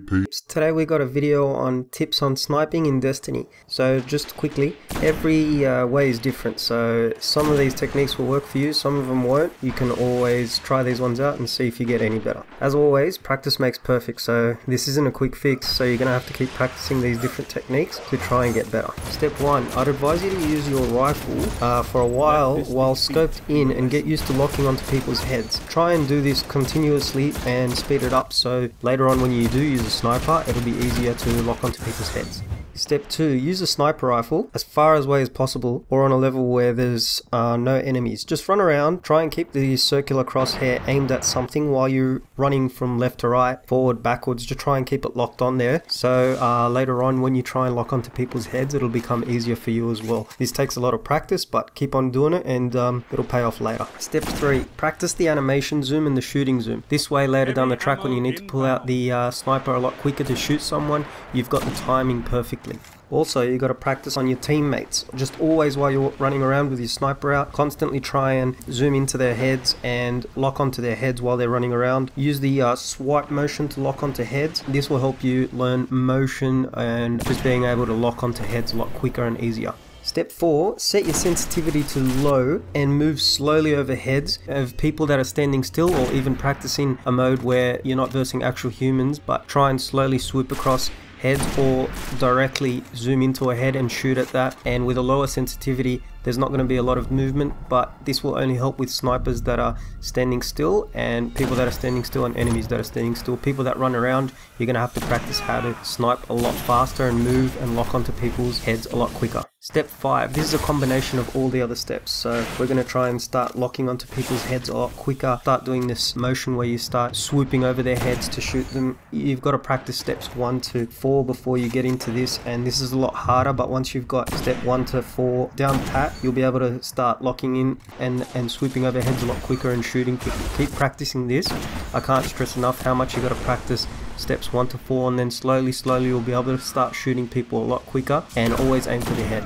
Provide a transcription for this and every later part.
peeps. Today we got a video on tips on sniping in Destiny. So just quickly, every way is different, so some of these techniques will work for you, some of them won't. You can always try these ones out and see if you get any better. As always, practice makes perfect, so this isn't a quick fix, so you're going to have to keep practicing these different techniques to try and get better. Step 1, I'd advise you to use your rifle for a while scoped in and get used to locking onto people's heads. Try and do this continuously and speed it up, so later on when you do use a sniper, it'll be easier to lock onto people's heads. Step 2, use a sniper rifle as far away as possible or on a level where there's no enemies. Just run around, try and keep the circular crosshair aimed at something while you're running from left to right, forward, backwards. Just try and keep it locked on there, so later on when you try and lock onto people's heads, it'll become easier for you as well. This takes a lot of practice, but keep on doing it and it'll pay off later. Step 3, practice the animation zoom and the shooting zoom. This way later down the track when you need to pull out the sniper a lot quicker to shoot someone, you've got the timing perfectly. Also, you got to practice on your teammates. Just always while you're running around with your sniper out, constantly try and zoom into their heads and lock onto their heads while they're running around. Use the swipe motion to lock onto heads. This will help you learn motion and just being able to lock onto heads a lot quicker and easier. Step 4, set your sensitivity to low and move slowly over heads of people that are standing still, or even practicing a mode where you're not versing actual humans, but try and slowly swoop across heads or directly zoom into a head and shoot at that. And with a lower sensitivity, there's not going to be a lot of movement, but this will only help with snipers that are standing still and people that are standing still and enemies that are standing still. People that run around, you're going to have to practice how to snipe a lot faster and move and lock onto people's heads a lot quicker. Step 5, this is a combination of all the other steps, so we're going to try and start locking onto people's heads a lot quicker. Start doing this motion where you start swooping over their heads to shoot them. You've got to practice steps 1 to 4 before you get into this, and this is a lot harder, but once you've got step 1 to 4 down pat, you'll be able to start locking in and swooping over heads a lot quicker and shooting quickly. Keep practicing this. I can't stress enough how much you got to practice steps 1 to 4, and then slowly you'll be able to start shooting people a lot quicker, and always aim for the head.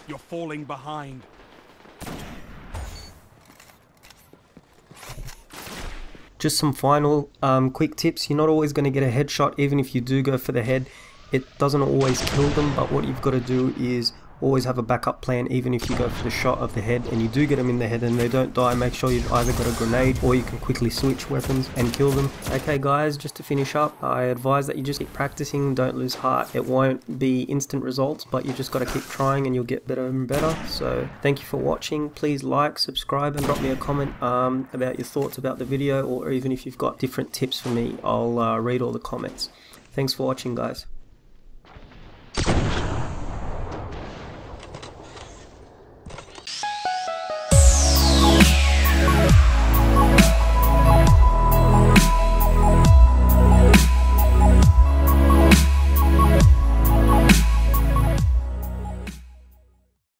You're falling behind. Just some final quick tips. You're not always going to get a headshot. Even if you do go for the head, it doesn't always kill them, but what you've got to do is always have a backup plan. Even if you go for the shot of the head and you do get them in the head and they don't die, make sure you've either got a grenade or you can quickly switch weapons and kill them. Okay guys, just to finish up, I advise that you just keep practicing, don't lose heart. It won't be instant results, but you just got to keep trying and you'll get better and better. So thank you for watching. Please like, subscribe and drop me a comment about your thoughts about the video, or even if you've got different tips for me, I'll read all the comments. Thanks for watching guys.